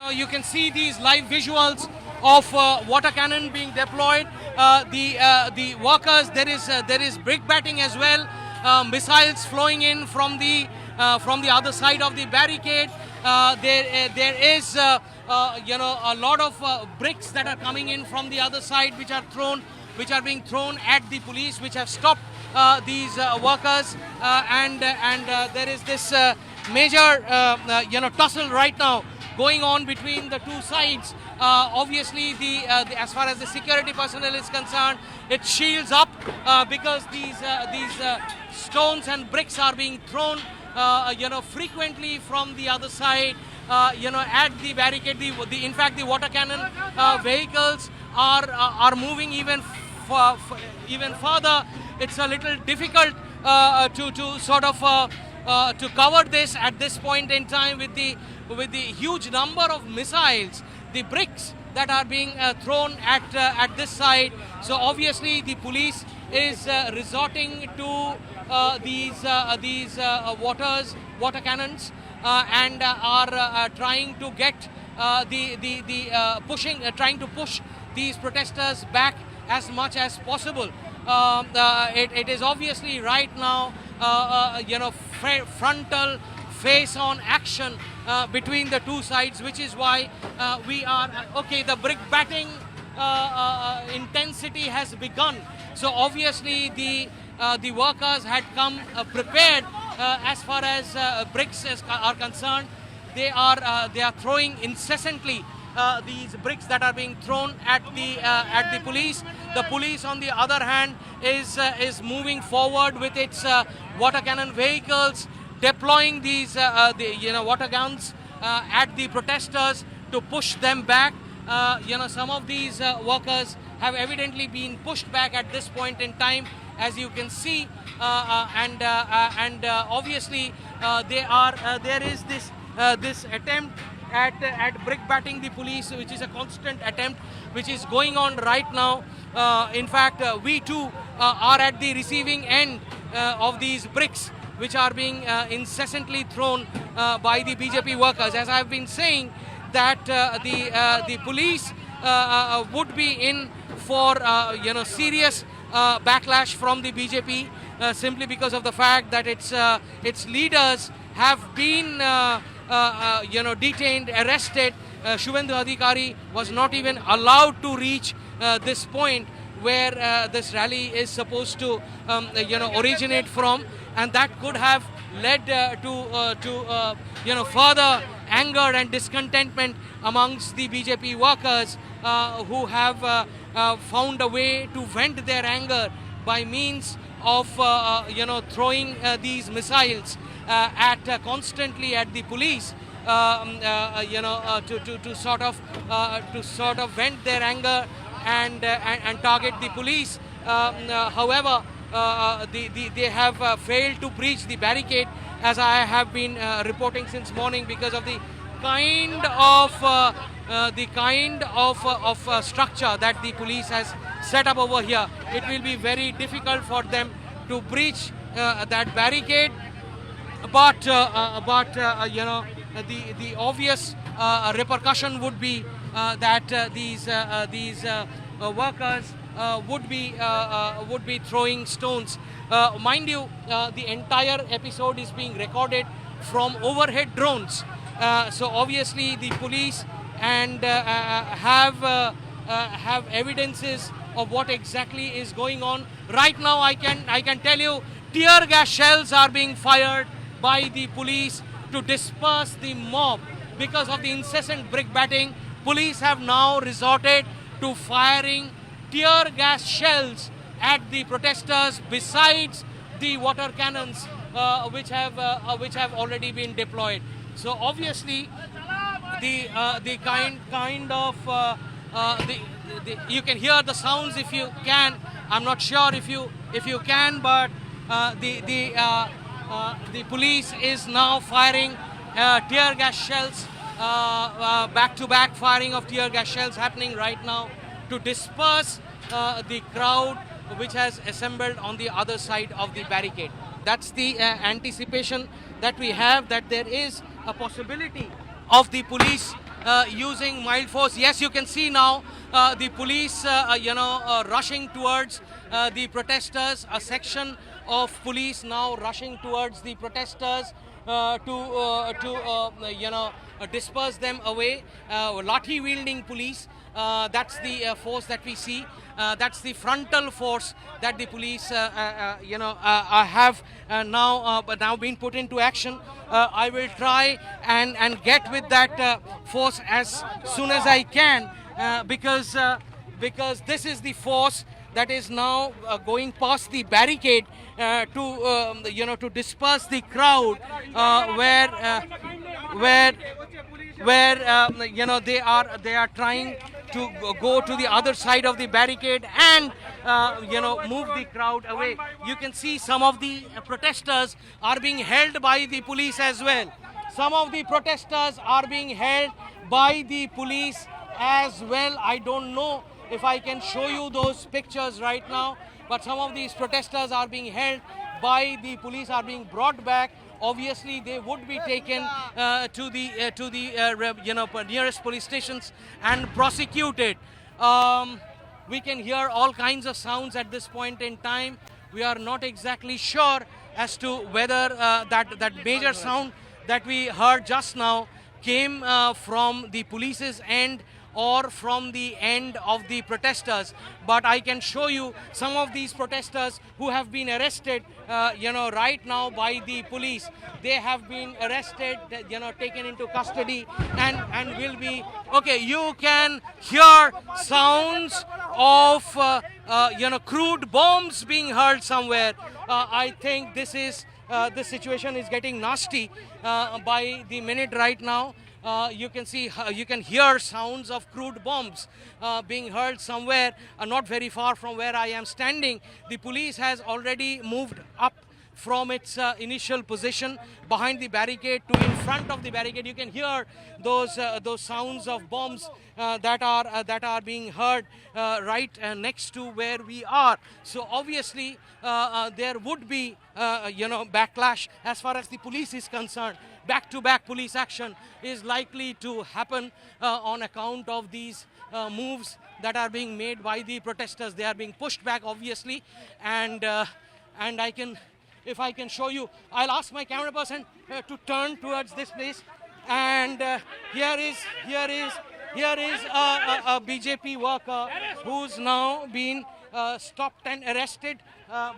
You can see these live visuals of water cannon being deployed. The workers, there is brickbatting as well. Missiles flowing in from the other side of the barricade. There is a lot of bricks that are coming in from the other side, which are being thrown at the police, which have stopped these workers. And there is this major tussle right now going on between the two sides. Obviously, as far as the security personnel is concerned, it shields up because these stones and bricks are being thrown, frequently from the other side, at the barricade. In fact, the water cannon vehicles are moving even further. It's a little difficult to sort of to cover this at this point in time with the huge number of missiles, the bricks that are being thrown at this side. So obviously the police is resorting to these water cannons and are trying to get trying to push these protesters back as much as possible. It is obviously right now frontal face-on action between the two sides, which is why we are the brickbatting intensity has begun. So obviously the workers had come prepared as far as bricks are concerned. They are throwing incessantly these bricks that are being thrown at the police. The police, on the other hand, is moving forward with its water cannon vehicles, deploying these water guns at the protesters to push them back. Some of these workers have evidently been pushed back at this point in time, as you can see, and obviously there is this attempt at brickbatting the police, which is a constant attempt which is going on right now. In fact, we too are at the receiving end of these bricks which are being incessantly thrown by the BJP workers. As I have been saying, that the police would be in for serious backlash from the BJP simply because of the fact that its leaders have been detained, arrested. Suvendu Adhikari was not even allowed to reach this point where this rally is supposed to originate from, and that could have led to further anger and discontentment amongst the BJP workers who have found a way to vent their anger by means of throwing these missiles constantly at the police, to sort of vent their anger and target the police. However, they have failed to breach the barricade, as I have been reporting since morning, because of the kind of structure that the police has set up over here. It will be very difficult for them to breach that barricade. But the obvious repercussion would be that these workers would be throwing stones. Mind you, the entire episode is being recorded from overhead drones. So obviously the police and have evidences of what exactly is going on. Right now, I can tell you, tear gas shells are being fired by the police to disperse the mob. Because of the incessant brickbatting, police have now resorted to firing tear gas shells at the protesters, besides the water cannons which have already been deployed. So obviously, the kind of you can hear the sounds if you can. I'm not sure if you can, but the police is now firing tear gas shells, back-to-back firing of tear gas shells happening right now to disperse the crowd which has assembled on the other side of the barricade. That's the anticipation that we have, that there is a possibility of the police using mild force. Yes, you can see now the police, rushing towards the protesters. A section of police now rushing towards the protesters to disperse them away. Lathi wielding police. That's the force that we see. That's the frontal force that the police, have now been put into action. I will try and get with that force as soon as I can, because this is the force that is now going past the barricade to disperse the crowd where they are trying to go to the other side of the barricade and move the crowd away. You can see some of the protesters are being held by the police as well. Some of the protesters are being held by the police as well. I don't know if I can show you those pictures right now, but some of these protesters are being held by the police, are being brought back. Obviously, they would be taken to the nearest police stations and prosecuted. We can hear all kinds of sounds at this point in time. We are not exactly sure as to whether that major sound that we heard just now came from the police's end or from the end of the protesters. But I can show you some of these protesters who have been arrested, right now by the police. They have been arrested, taken into custody and will be... Okay, you can hear sounds of, crude bombs being hurled somewhere. I think this situation is getting nasty by the minute right now. You can hear sounds of crude bombs being hurled somewhere not very far from where I am standing. The police has already moved up from its initial position behind the barricade to in front of the barricade. You can hear those sounds of bombs that are being heard right next to where we are. So obviously there would be backlash as far as the police is concerned. Back-to-back police action is likely to happen on account of these moves that are being made by the protesters. They are being pushed back, obviously, and if I can show you, I'll ask my camera person to turn towards this place. And here is a BJP worker who's now been stopped and arrested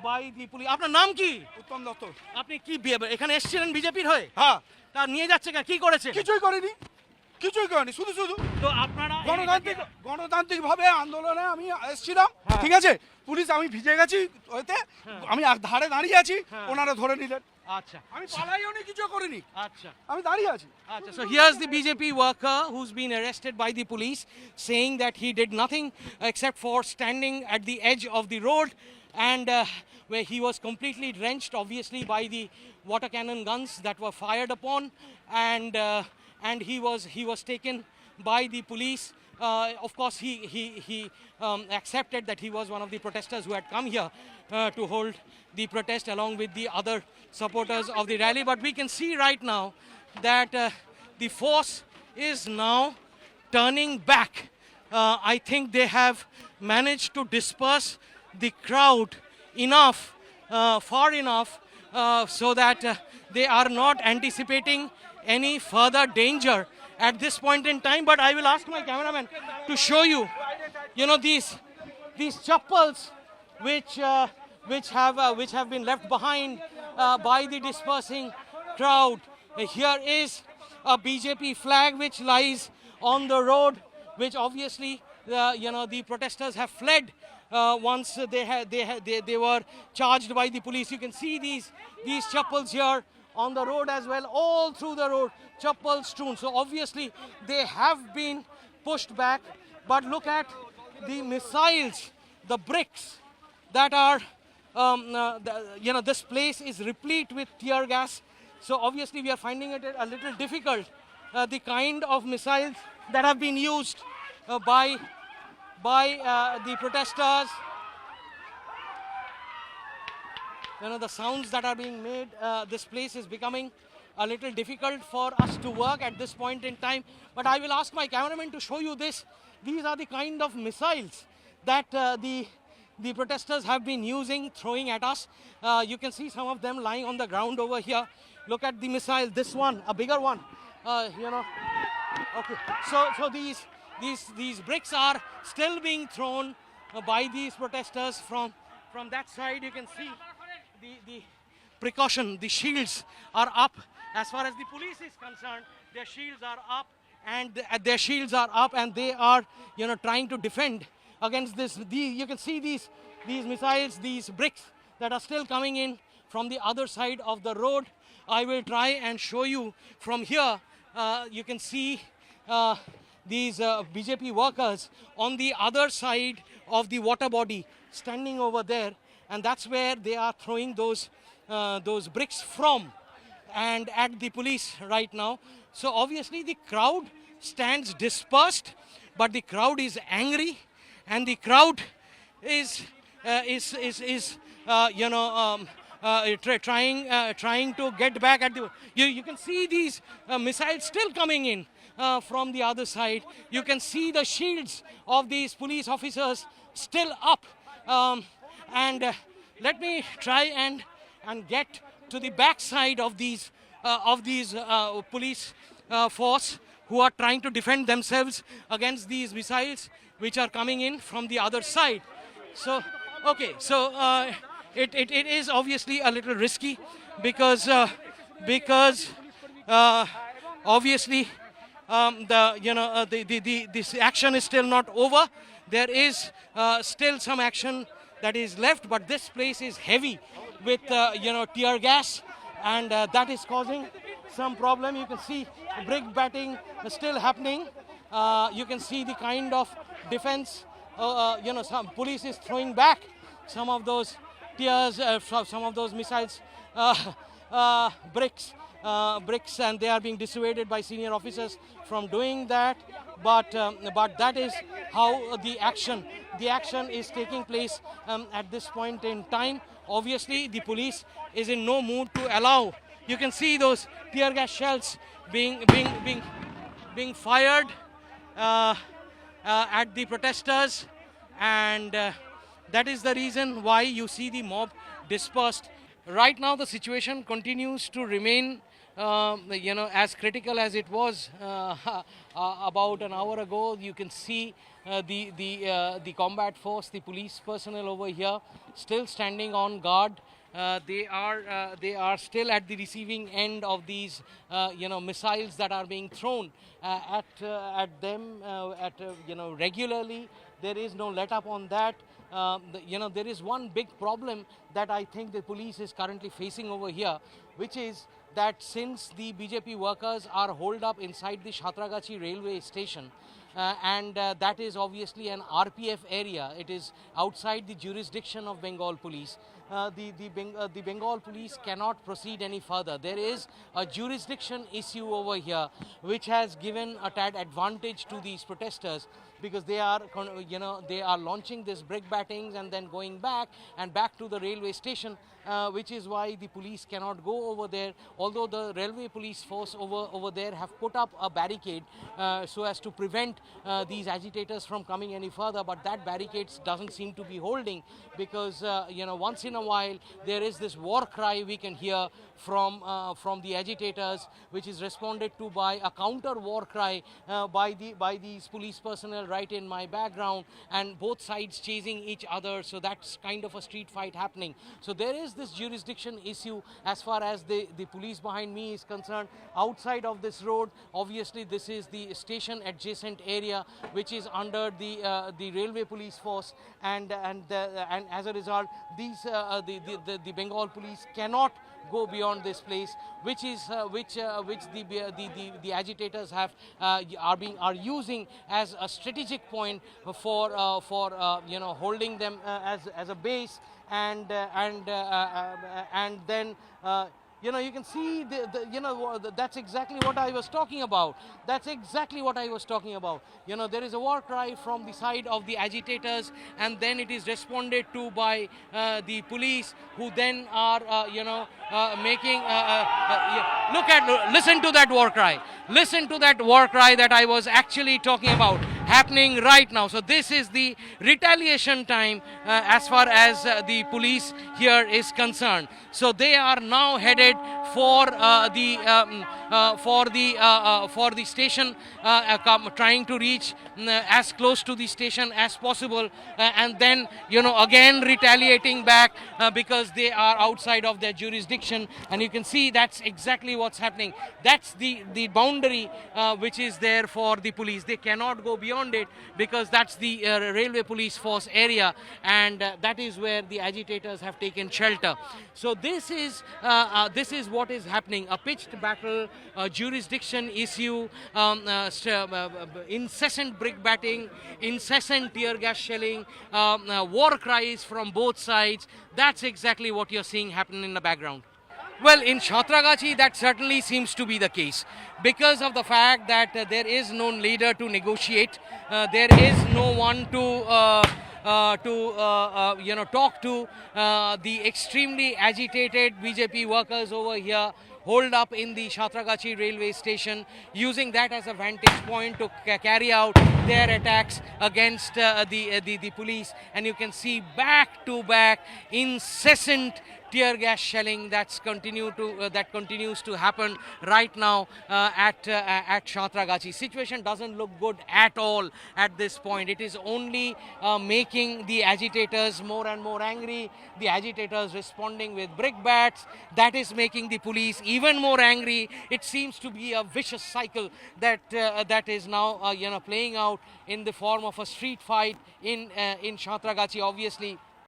by the police. আপনার নাম কি? উত্তম দত্ত। আপনি কি এখানে এসেছিলেন বিজেপির হয়ে? হ্যাঁ। তা নিয়ে যাচ্ছে কি করেছে? কিছুই করেনি, শুধু তো আপনারা গণতান্ত্রিক ভাবে আন্দোলনে আমি এসেছিলাম, ঠিক আছে? পুলিশ, আমি ভিজে গেছি, ওইতে আমি ধারে দাঁড়িয়ে আছি, ওনারা ধরে নিলেন। আচ্ছা, আমি পালাইও নি, কিছু করিনি। আচ্ছা, আমি দাঁড়িয়ে আছি। আচ্ছা, so here's the BJP worker who's been arrested by the police, saying that he did nothing except for standing at the edge of the road, and where he was completely drenched, obviously, by the water cannon guns that were fired upon, and he was taken by the police. Of course, he accepted that he was one of the protesters who had come here to hold the protest along with the other supporters of the rally. But we can see right now that the force is now turning back. I think they have managed to disperse the crowd enough, far enough, so that they are not anticipating any further danger at this point in time. But I will ask my cameraman to show you, these chappals which have been left behind by the dispersing crowd. Here is a BJP flag which lies on the road, which obviously the protesters have fled once they were charged by the police. You can see these chappals here on the road as well, all through the road, chappals strewn. So obviously they have been pushed back. But look at the missiles, the bricks that are, this place is replete with tear gas. So obviously we are finding it a little difficult, the kind of missiles that have been used by the protesters. The sounds that are being made, this place is becoming a little difficult for us to work at this point in time. But I will ask my cameraman to show you this. These are the kind of missiles that the protesters have been using, throwing at us. You can see some of them lying on the ground over here. Look at the missile. This one, a bigger one. Okay. So these bricks are still being thrown by these protesters from that side. You can see the precaution. The shields are up. As far as the police is concerned, their shields are up, and they are trying to defend against this. You can see these missiles, these bricks that are still coming in from the other side of the road. I will try and show you from here. You can see these BJP workers on the other side of the water body standing over there, and that's where they are throwing those bricks from and at the police right now. So obviously the crowd stands dispersed, but the crowd is angry, and the crowd is trying to get back at the. You can see these missiles still coming in from the other side. You can see the shields of these police officers still up, and let me try and get to the back side of these police force who are trying to defend themselves against these missiles which are coming in from the other side. So okay, so it is obviously a little risky because obviously this action is still not over. There is still some action that is left, but this place is heavy with tear gas, and that is causing some problem. You can see brickbatting is still happening. You can see the kind of defense. Some police is throwing back some of those tears, some of those missiles, bricks, and they are being dissuaded by senior officers from doing that. But that is how the action is taking place at this point in time. Obviously, the police is in no mood to allow. You can see those tear gas shells being fired at the protesters, and that is the reason why you see the mob dispersed. Right now, the situation continues to remain as critical as it was about an hour ago. You can see the combat force, the police personnel over here, still standing on guard. They are still at the receiving end of these missiles that are being thrown at them regularly. There is no let up on that. There is one big problem that I think the police is currently facing over here, which is that since the BJP workers are holed up inside the Santragachi railway station, and that is obviously an RPF area. It is outside the jurisdiction of Bengal police. The Bengal police cannot proceed any further. There is a jurisdiction issue over here which has given a tad advantage to these protesters, because they are launching this brickbattings and then going back to the railway station, which is why the police cannot go over there. Although the railway police force over there have put up a barricade so as to prevent these agitators from coming any further, but that barricade doesn't seem to be holding, because once in a while there is this war cry we can hear from the agitators, which is responded to by a counter war cry by these police personnel right in my background, and both sides chasing each other. So that's kind of a street fight happening. So there is this jurisdiction issue as far as the police behind me is concerned. Outside of this road, obviously this is the station adjacent area which is under the railway police force, and as a result the Bengal police cannot go beyond this place, which the agitators are using as a strategic point for holding them as a base, and then You can see that's exactly what I was talking about. That's exactly what I was talking about. There is a war cry from the side of the agitators, and then it is responded to by the police, who then are making listen to that war cry. Listen to that war cry that I was actually talking about, happening right now. So this is the retaliation time as far as the police here is concerned. So they are now headed for for the station, trying to reach as close to the station as possible, and then again retaliating back because they are outside of their jurisdiction. And you can see that's exactly what's happening. That's the boundary which is there for the police. They cannot go beyond it because that's the railway police force area, and that is where the agitators have taken shelter. So this is what is happening: a pitched battle, jurisdiction issue, incessant brickbatting, incessant tear gas shelling, war cries from both sides. That's exactly what you're seeing happen in the background. Well, in Santragachi, that certainly seems to be the case, because of the fact that there is no leader to negotiate, there is no one to talk to. The extremely agitated BJP workers over here hold up in the Santragachi railway station, using that as a vantage point to carry out their attacks against the police. And you can see back to back incessant tear gas shelling that continues to happen right now at Santragachi. Situation doesn't look good at all at this point. It is only making the agitators more and more angry. The agitators responding with brickbats. That is making the police even more angry. It seems to be a vicious cycle that is now playing out in the form of a street fight in Santragachi. Obviously,